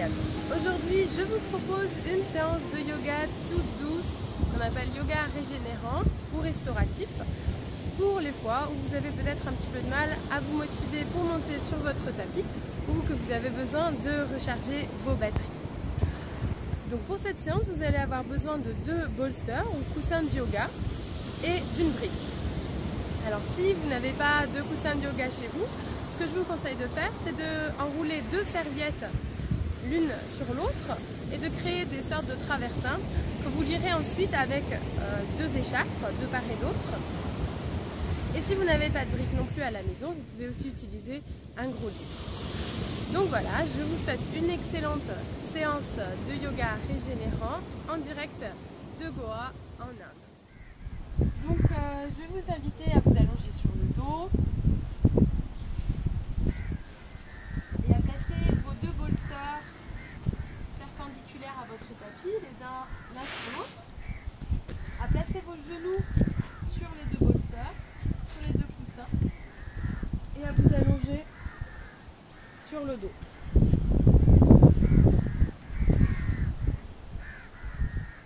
Morgane. Aujourd'hui, je vous propose une séance de yoga toute douce qu'on appelle yoga régénérant ou restauratif pour les fois où vous avez peut-être un petit peu de mal à vous motiver pour monter sur votre tapis ou que vous avez besoin de recharger vos batteries. Donc pour cette séance, vous allez avoir besoin de 2 bolsters ou coussins de yoga et d'une brique. Alors si vous n'avez pas de coussin de yoga chez vous, ce que je vous conseille de faire, c'est d'enrouler 2 serviettes l'une sur l'autre et de créer des sortes de traversins que vous lierez ensuite avec 2 écharpes de part et d'autre. Et si vous n'avez pas de briques non plus à la maison, vous pouvez aussi utiliser un gros livre. Donc voilà, je vous souhaite une excellente séance de yoga régénérant en direct de Goa en Inde. Donc je vais vous inviter à vous allonger sur le dos et à placer vos 2 bolsters perpendiculaires à votre tapis, les uns l'un sur l'autre, à placer vos genoux sur les 2 bolsters, sur les 2 coussins et à vous allonger sur le dos.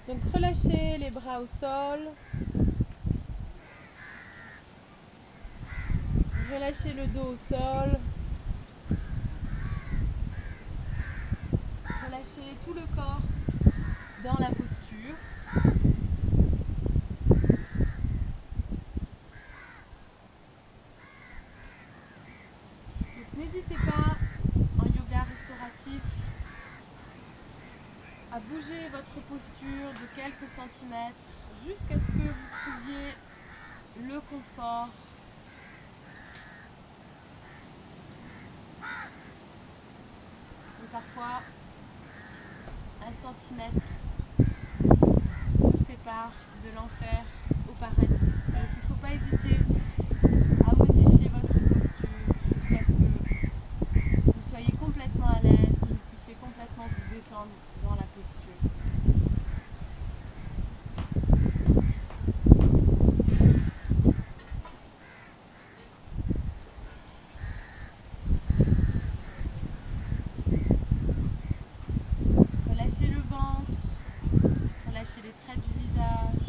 Donc relâchez les bras au sol. Relâchez le dos au sol. Relâchez tout le corps dans la posture. Donc n'hésitez pas en yoga restauratif à bouger votre posture de quelques centimètres jusqu'à ce que vous trouviez le confort. Et parfois, 1 centimètre nous sépare de l'enfer au paradis. Donc il ne faut pas hésiter à modifier votre posture jusqu'à ce que vous soyez complètement à l'aise, que vous puissiez complètement vous détendre dans la posture. Relâchez le ventre, relâchez les traits du visage.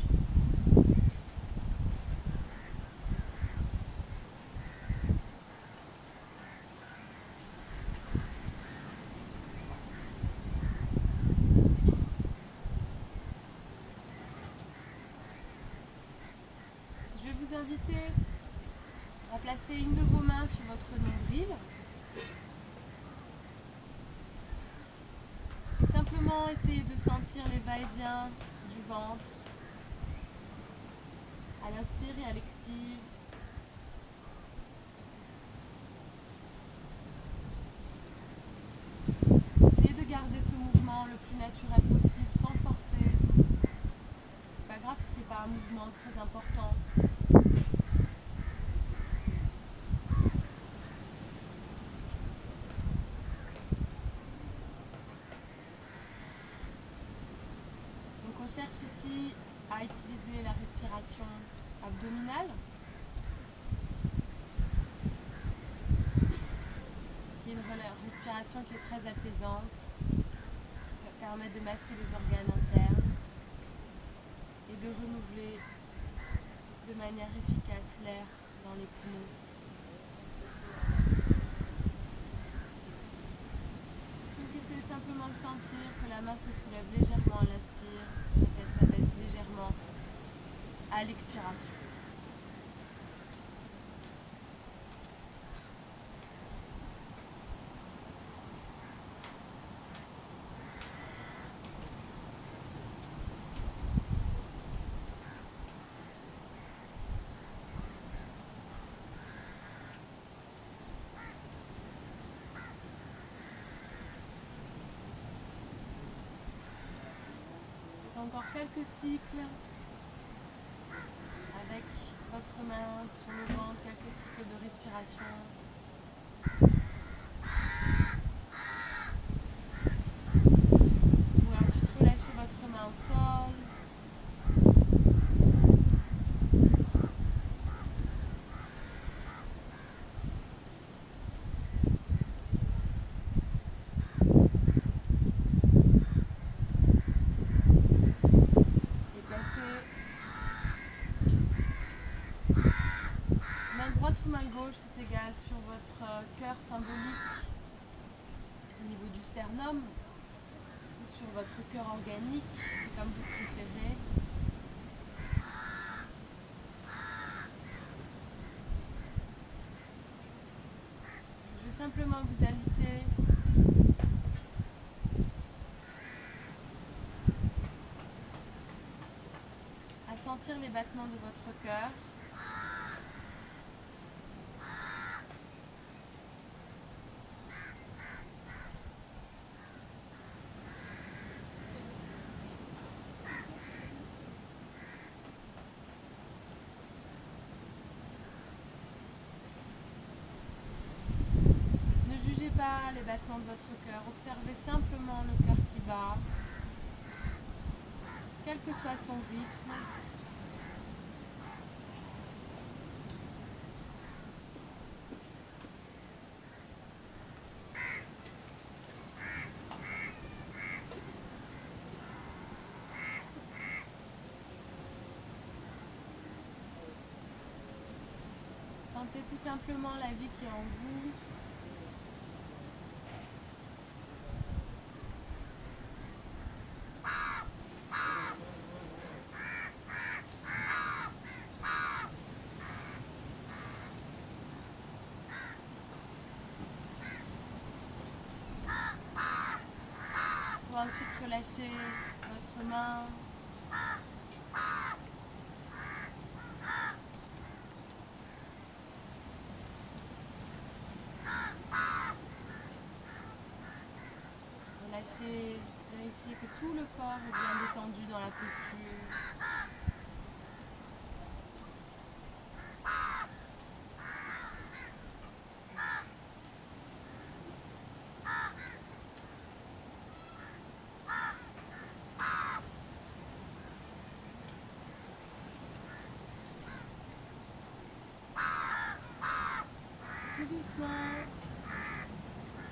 Je vais vous inviter à placer une de vos mains sur votre nombril et simplement essayer de sentir les va-et-vient du ventre à l'inspire et à l'expire. Essayez de garder ce mouvement le plus naturel possible sans forcer. C'est pas grave si c'est pas un mouvement très important. Donc on cherche ici à utiliser la respiration abdominale qui est une respiration qui est très apaisante, qui permet de masser les organes internes et de renouveler de manière efficace l'air dans les poumons. Donc essayez simplement de sentir que la main se soulève légèrement à l'inspire et qu'elle s'abaisse légèrement à l'expiration. Encore quelques cycles avec votre main sur le ventre, quelques cycles de respiration. Vous pouvez ensuite relâcher votre main au sol. gauche est égale sur votre cœur symbolique au niveau du sternum ou sur votre cœur organique, c'est comme vous préférez. Je vais simplement vous inviter à sentir les battements de votre cœur. Ne jugez pas les battements de votre cœur, observez simplement le cœur qui bat, quel que soit son rythme. Sentez tout simplement la vie qui est en vous. Pour ensuite relâcher votre main. Relâchez, vérifiez que tout le corps est bien détendu dans la posture. Tout doucement,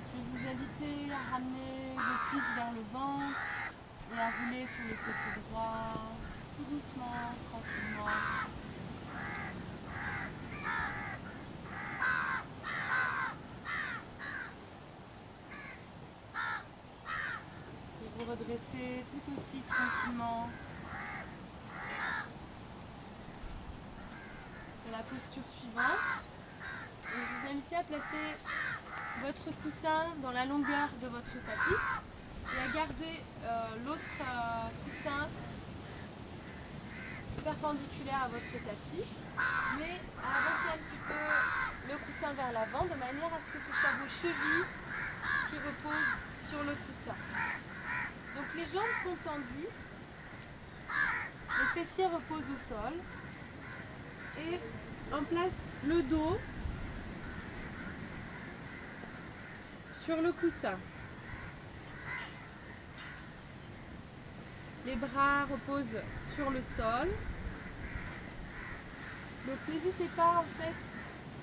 je vais vous inviter à ramener vos cuisses vers le ventre et à rouler sur le côté droit, tout doucement, tranquillement. Et vous redressez tout aussi tranquillement de la posture suivante. Et je vous invite à placer votre coussin dans la longueur de votre tapis et à garder l'autre coussin perpendiculaire à votre tapis, mais à avancer un petit peu le coussin vers l'avant de manière à ce que ce soit vos chevilles qui reposent sur le coussin. Donc les jambes sont tendues, les fessiers reposent au sol et on place le dos sur le coussin. Les bras reposent sur le sol. Donc n'hésitez pas en fait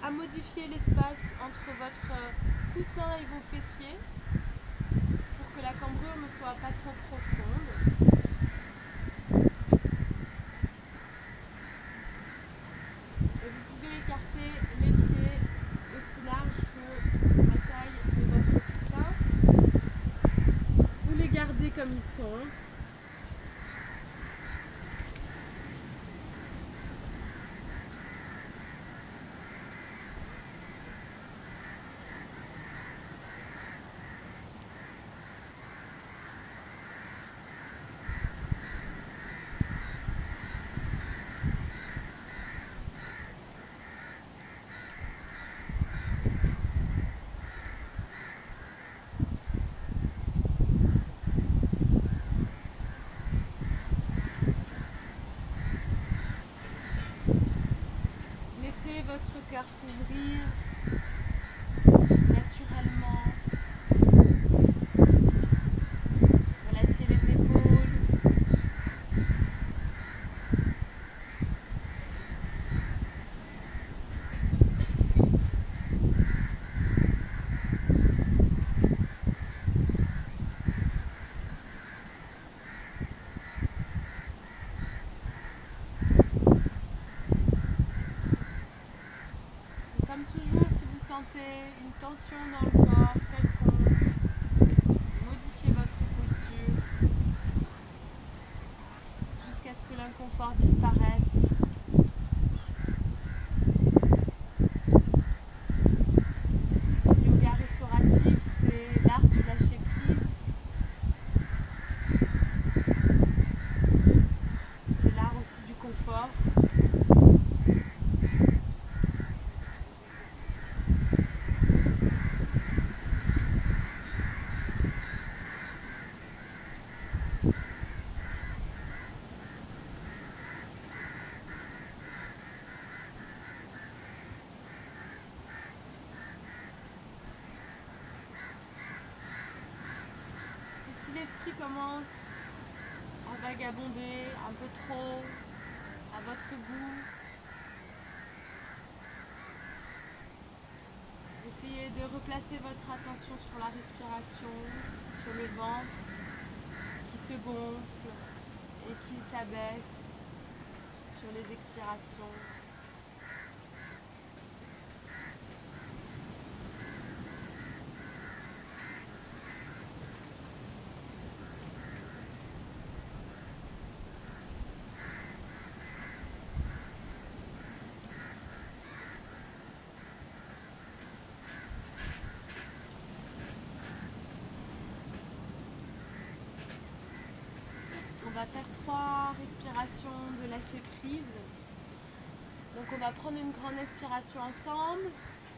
à modifier l'espace entre votre coussin et vos fessiers pour que la cambrure ne soit pas trop profonde. Et vous pouvez écarter les pieds aussi large que la taille de votre coussin ou les garder comme ils sont. Laissez votre cœur s'ouvrir naturellement. Relâchez les épaules. Comme tout ressentez une tension dans le corps quelconque, modifiez votre posture jusqu'à ce que l'inconfort disparaisse. Le yoga restauratif, c'est l'art du lâcher prise. C'est l'art aussi du confort. Si l'esprit commence à vagabonder un peu trop à votre goût, essayez de replacer votre attention sur la respiration, sur le ventre qui se gonfle et qui s'abaisse, sur les expirations. On va faire 3 respirations de lâcher prise. Donc on va prendre une grande inspiration ensemble.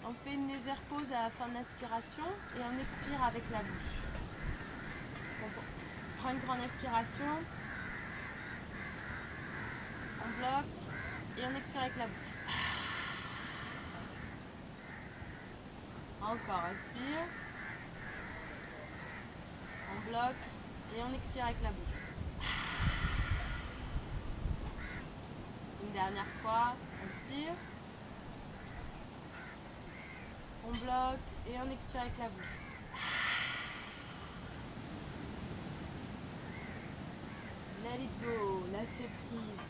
On fait une légère pause à la fin de l'inspiration et on expire avec la bouche. Donc on prend une grande inspiration, on bloque et on expire avec la bouche. Encore, inspire, on bloque et on expire avec la bouche. Une dernière fois, inspire, on bloque et on expire avec la bouche. Let it go, lâchez prise.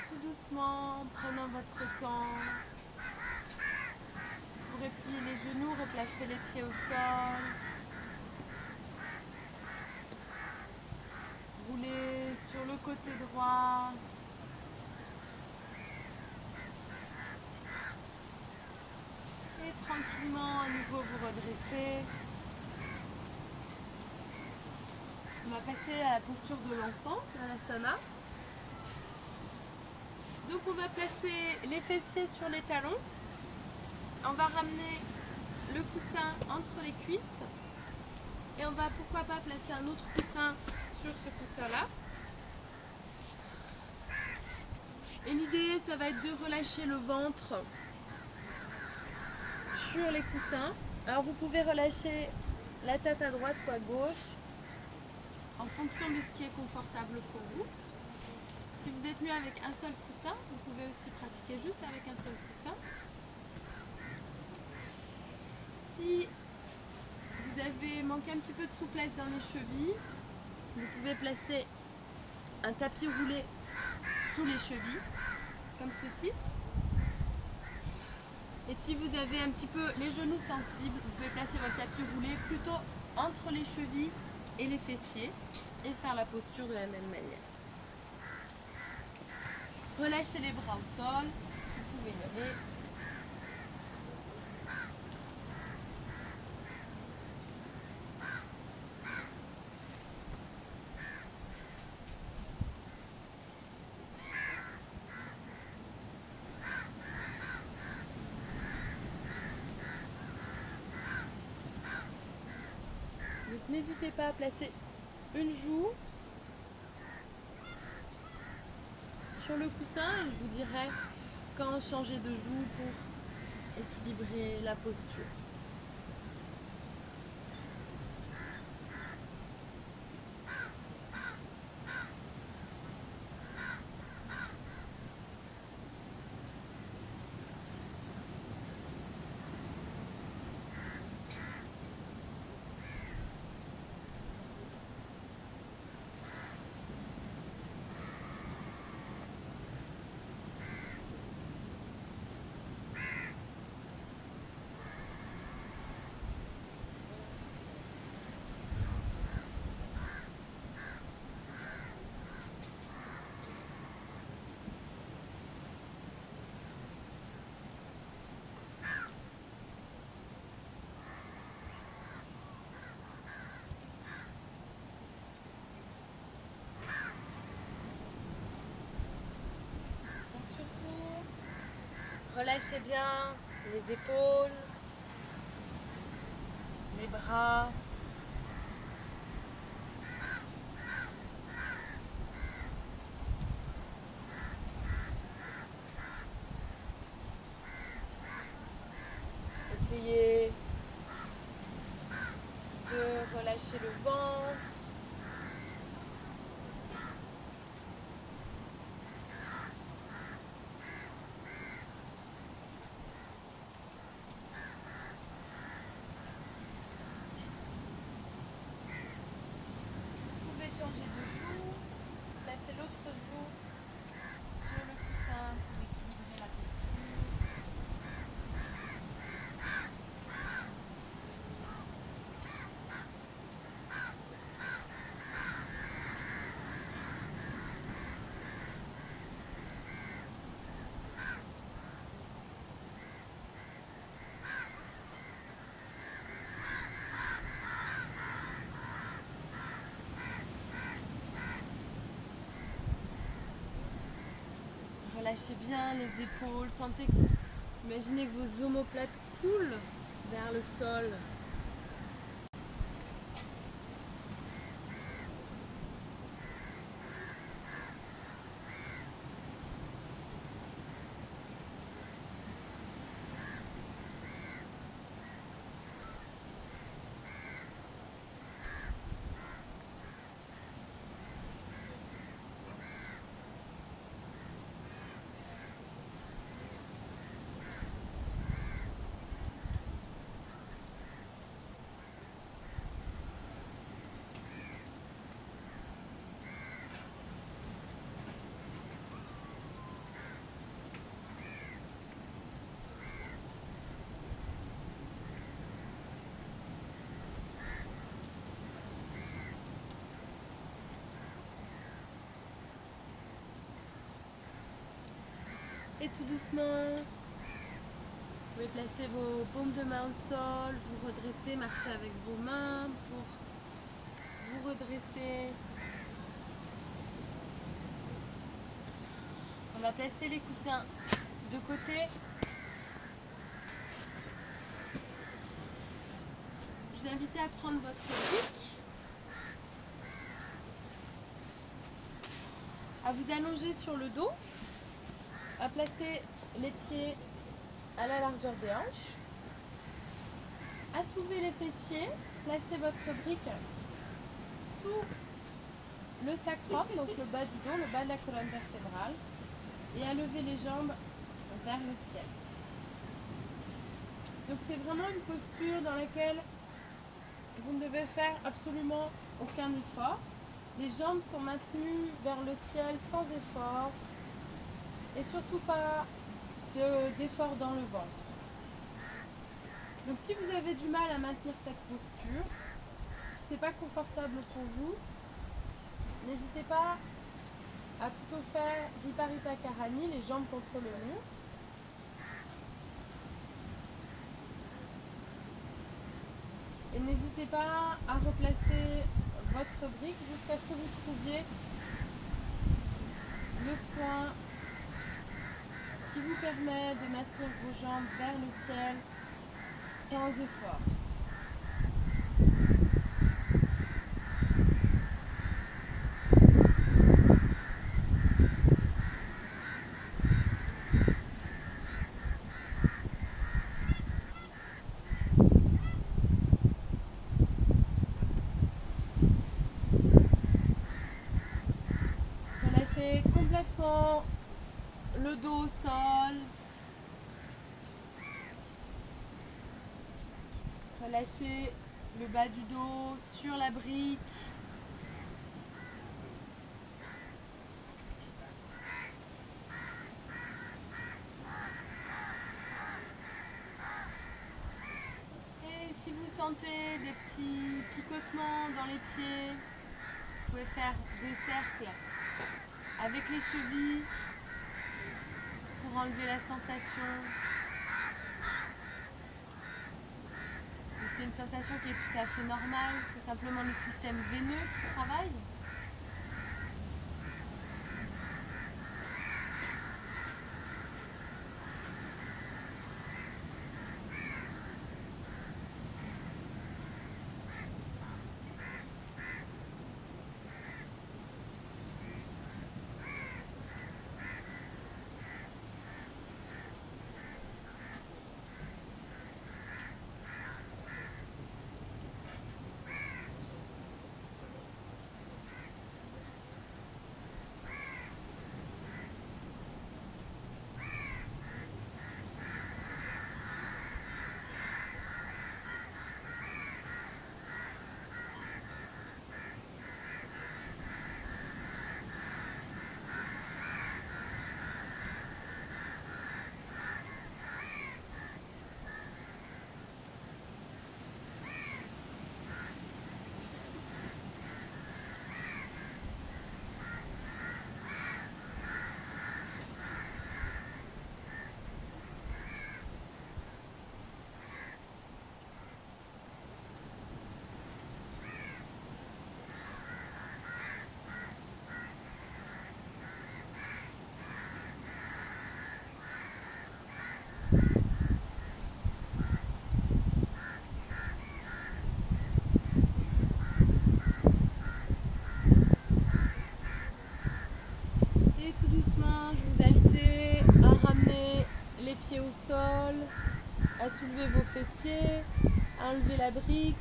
Tout doucement, en prenant votre temps, vous repliez les genoux, replacez les pieds au sol. Roulez sur le côté droit. Et tranquillement, à nouveau, vous redressez. On va passer à la posture de l'enfant, à l'asana. Donc on va placer les fessiers sur les talons. On va ramener le coussin entre les cuisses. Et on va pourquoi pas placer un autre coussin sur ce coussin-là. Et l'idée, ça va être de relâcher le ventre sur les coussins. Alors vous pouvez relâcher la tête à droite ou à gauche en fonction de ce qui est confortable pour vous. Si vous êtes mieux avec un seul coussin, vous pouvez aussi pratiquer juste avec un seul coussin. Si vous avez manqué un petit peu de souplesse dans les chevilles, vous pouvez placer un tapis roulé sous les chevilles, comme ceci. Et si vous avez un petit peu les genoux sensibles, vous pouvez placer votre tapis roulé plutôt entre les chevilles et les fessiers et faire la posture de la même manière. Relâchez les bras au sol, vous pouvez y aller. N'hésitez pas à placer une joue sur le coussin et je vous dirai quand changer de joue pour équilibrer la posture. Relâchez bien les épaules, les bras. Essayez de relâcher le ventre. Changer de joue, placer l'autre joue sur le coussin pour équilibrer la posture. Relâchez bien les épaules, imaginez que vos omoplates coulent vers le sol. Et tout doucement, vous pouvez placer vos paumes de main au sol, vous redresser, marcher avec vos mains pour vous redresser. On va placer les coussins de côté. Je vous invite à prendre votre brique, à vous allonger sur le dos, à placer les pieds à la largeur des hanches, à soulever les fessiers, placez votre brique sous le sacrum, donc le bas du dos, le bas de la colonne vertébrale, et à lever les jambes vers le ciel. Donc c'est vraiment une posture dans laquelle vous ne devez faire absolument aucun effort. Les jambes sont maintenues vers le ciel sans effort et surtout pas d'effort dans le ventre. Donc si vous avez du mal à maintenir cette posture, si ce n'est pas confortable pour vous, n'hésitez pas à plutôt faire Viparita Karani, les jambes contre le mur. Et n'hésitez pas à replacer votre brique jusqu'à ce que vous trouviez le point qui vous permet de maintenir vos jambes vers le ciel sans effort. complètement le dos au sol. Relâchez le bas du dos sur la brique. Et si vous sentez des petits picotements dans les pieds, vous pouvez faire des cercles avec les chevilles pour enlever la sensation. C'est une sensation qui est tout à fait normale, c'est simplement le système veineux qui travaille. Et tout doucement, je vous invite à ramener les pieds au sol, à soulever vos fessiers, à enlever la brique,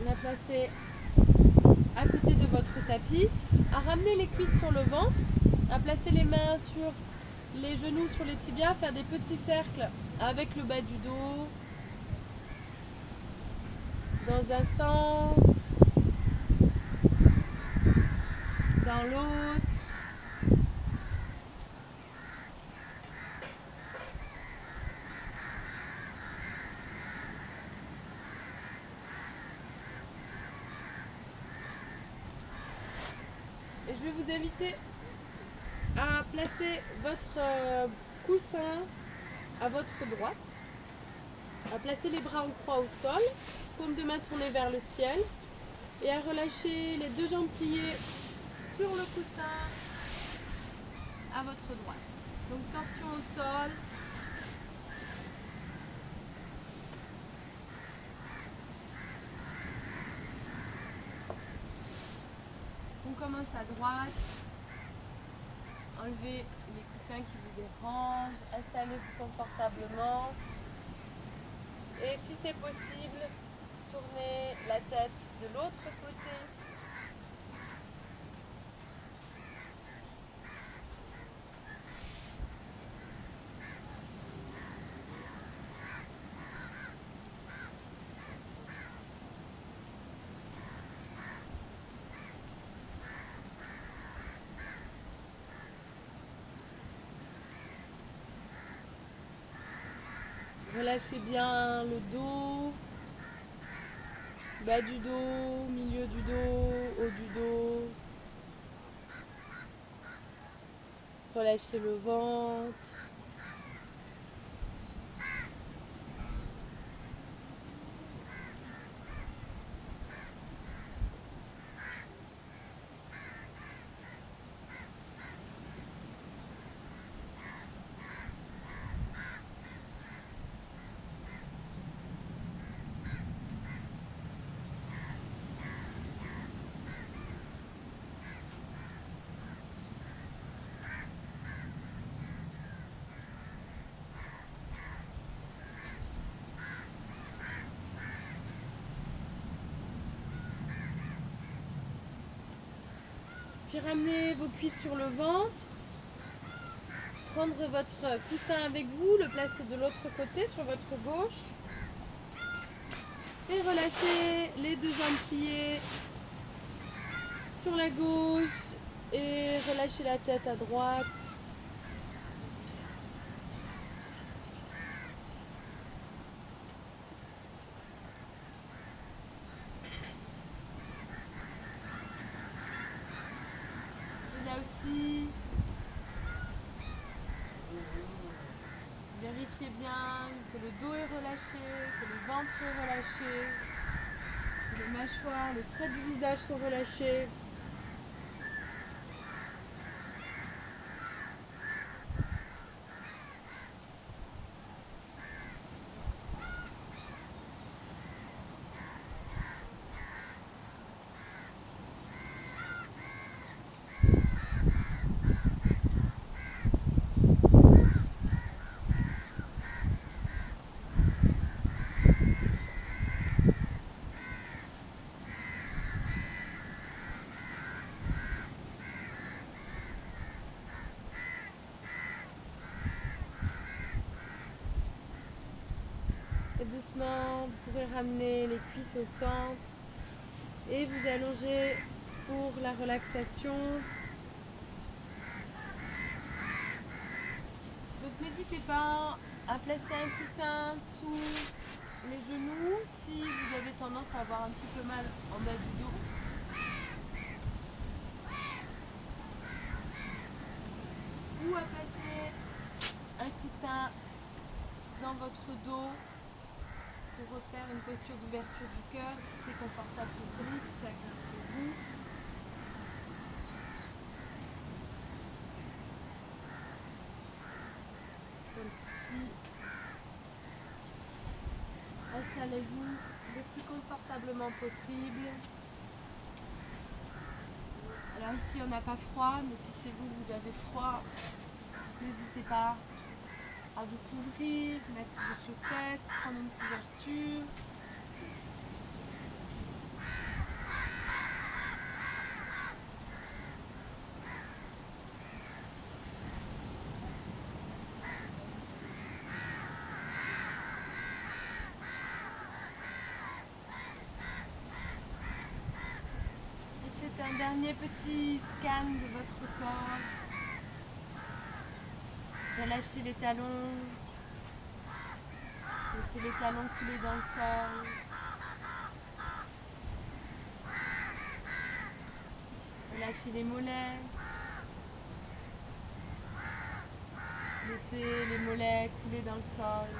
la placer à côté de votre tapis, à ramener les cuisses sur le ventre, à placer les mains sur les genoux, sur les tibias, faire des petits cercles avec le bas du dos, dans un sens, dans l'autre. Et je vais vous inviter à placer votre coussin à votre droite, à placer les bras en croix au sol, paume de main tournée vers le ciel et à relâcher les deux jambes pliées sur le coussin à votre droite. Donc torsion au sol. On commence à droite. Enlevez les coussins qui vous dérangent. Installez-vous confortablement. Et si c'est possible, tournez la tête de l'autre côté. Relâchez bien le dos, bas du dos, milieu du dos, haut du dos. Relâchez le ventre. Puis ramenez vos cuisses sur le ventre. Prendre votre coussin avec vous, le placer de l'autre côté sur votre gauche. Et relâchez les deux jambes pliées sur la gauche et relâchez la tête à droite. Et là aussi, vérifiez bien que le dos est relâché, que le ventre est relâché, que les mâchoires, les traits du visage sont relâchés. Et doucement, vous pourrez ramener les cuisses au centre et vous allonger pour la relaxation. Donc n'hésitez pas à placer un coussin sous les genoux si vous avez tendance à avoir un petit peu mal en bas du dos. Ou à placer un coussin dans votre dos pour refaire une posture d'ouverture du cœur si c'est confortable pour vous, si ça agréable pour vous. Comme ceci. Installez-vous le plus confortablement possible. Alors ici on n'a pas froid, mais si chez vous vous avez froid, n'hésitez pas à vous couvrir, mettre des chaussettes, prendre une couverture. Et faites un dernier petit scan de votre corps. Relâchez les talons. Laissez les talons couler dans le sol. Relâchez les mollets. Laissez les mollets couler dans le sol.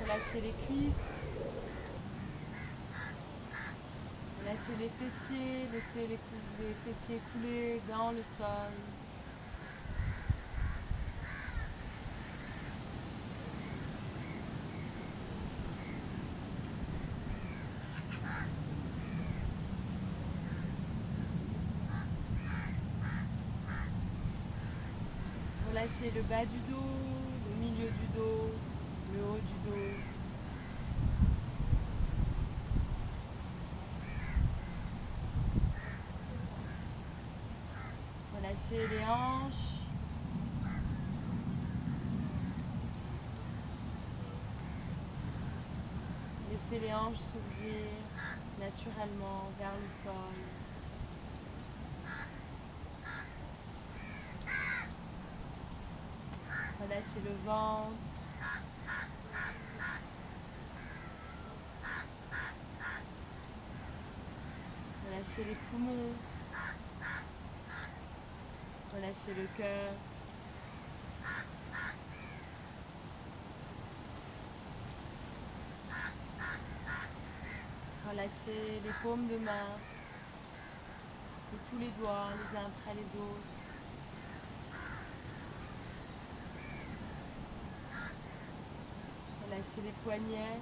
Relâchez les cuisses. Relâchez les fessiers. Laissez les fessiers couler dans le sol. Relâchez le bas du dos, le milieu du dos, le haut du dos. Relâchez les hanches. Laissez les hanches s'ouvrir naturellement vers le sol. Relâchez le ventre. Relâchez les poumons. Relâchez le cœur. Relâchez les paumes de main et tous les doigts les uns après les autres. Relâchez les poignets.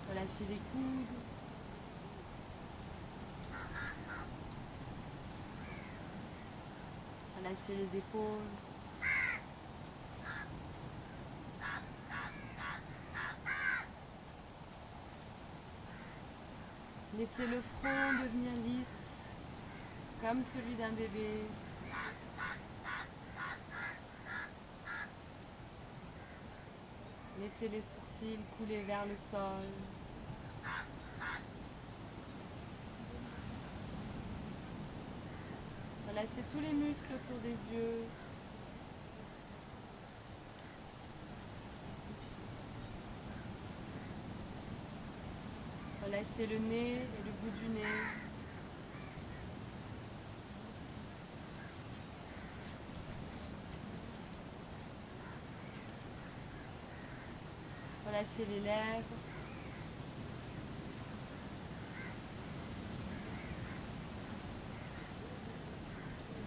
Relâchez les coudes. Relâchez les épaules. Laissez le front devenir lisse, comme celui d'un bébé. Laissez les sourcils couler vers le sol. Relâchez tous les muscles autour des yeux. Relâchez le nez et le bout du nez. Relâchez les lèvres.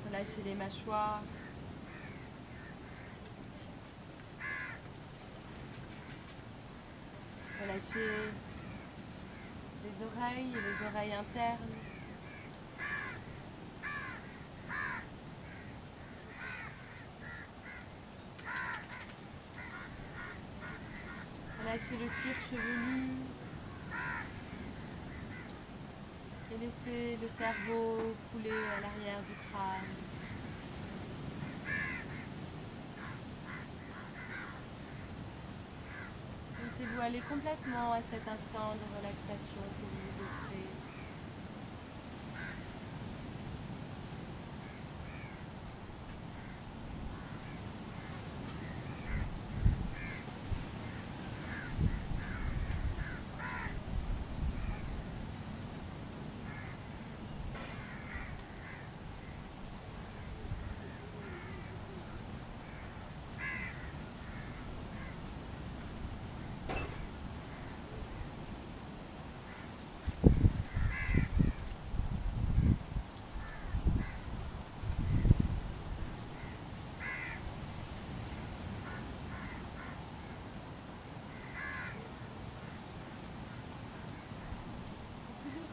Relâchez les mâchoires. Relâchez les oreilles et les oreilles internes. Relâchez le cuir chevelu. Et laissez le cerveau couler à l'arrière du crâne. Laissez-vous aller complètement à cet instant de relaxation que vous vous offrez.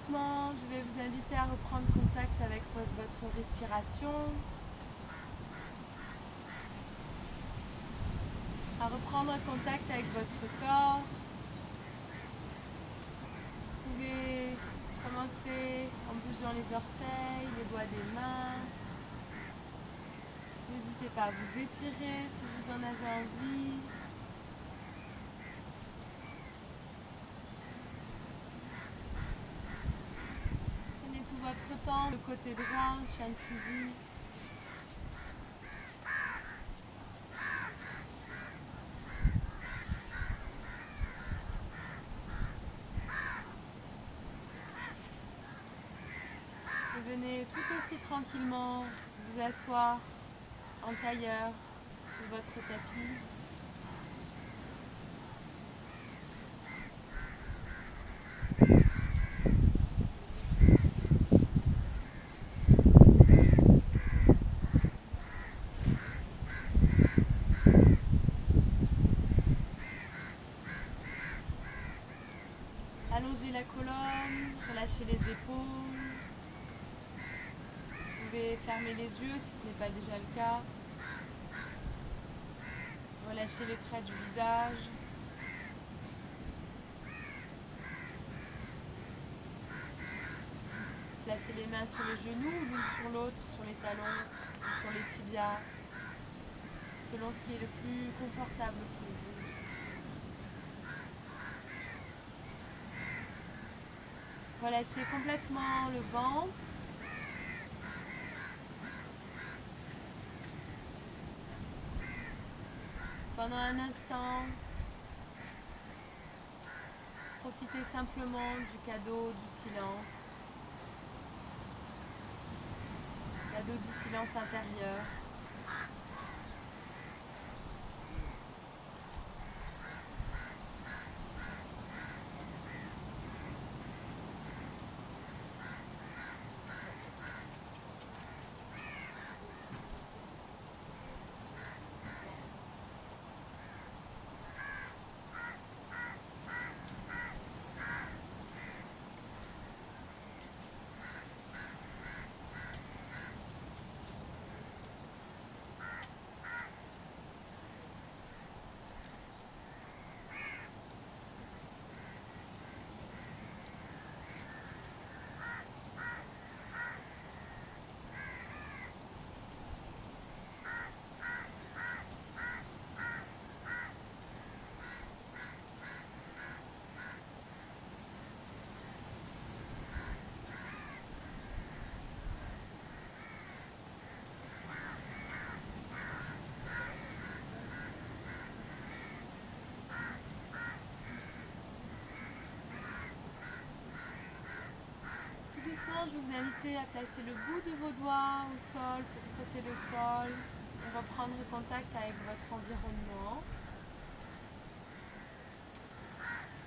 Je vais vous inviter à reprendre contact avec votre respiration, à reprendre contact avec votre corps. Vous pouvez commencer en bougeant les orteils, les doigts des mains. N'hésitez pas à vous étirer si vous en avez envie. Votre temps, le côté droit, chien de fusil. Et venez tout aussi tranquillement vous asseoir en tailleur sur votre tapis. Allongez la colonne, relâchez les épaules. Vous pouvez fermer les yeux si ce n'est pas déjà le cas. Relâchez les traits du visage. Placez les mains sur les genoux, l'une sur l'autre, sur les talons, sur les tibias, selon ce qui est le plus confortable pour vous. Relâchez complètement le ventre. Pendant un instant, profitez simplement du cadeau du silence. Cadeau du silence intérieur. doucement, je vais vous inviter à placer le bout de vos doigts au sol pour frotter le sol et reprendre contact avec votre environnement.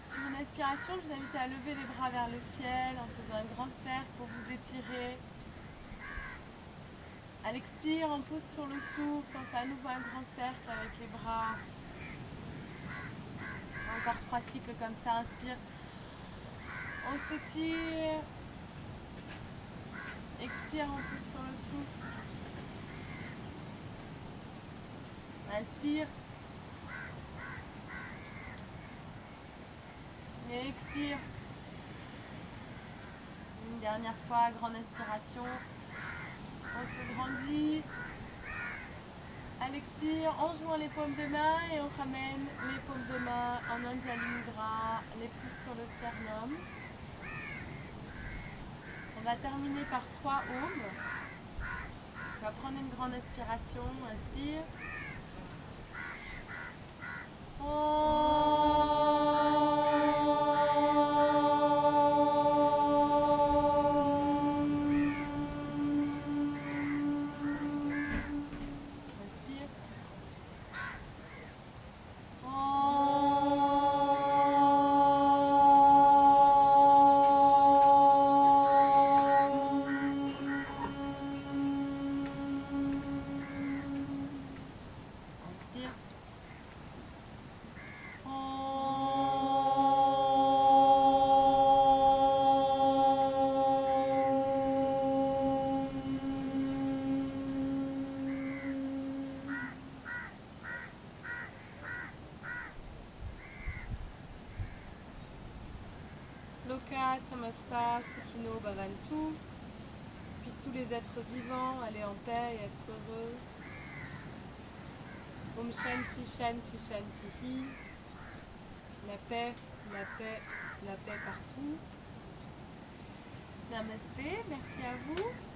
Sur une inspiration, je vous invite à lever les bras vers le ciel en faisant un grand cercle pour vous étirer. À l'expire, on pousse sur le souffle, on fait à nouveau un grand cercle avec les bras. Encore 3 cycles comme ça, inspire. On s'étire. Expire, on pousse sur le souffle. Inspire. Et expire. Une dernière fois, grande inspiration. On se grandit. À l'expire, on joint les paumes de main et on ramène les paumes de main en Anjali Mudra, les pouces sur le sternum. On va terminer par 3 ohms. On va prendre une grande inspiration. Inspire. Loka Samasta Sukhino Bhavantu. Puissent tous les êtres vivants aller en paix et être heureux. Om Shanti Shanti Shanti. La paix, la paix, la paix partout. Namasté, merci à vous.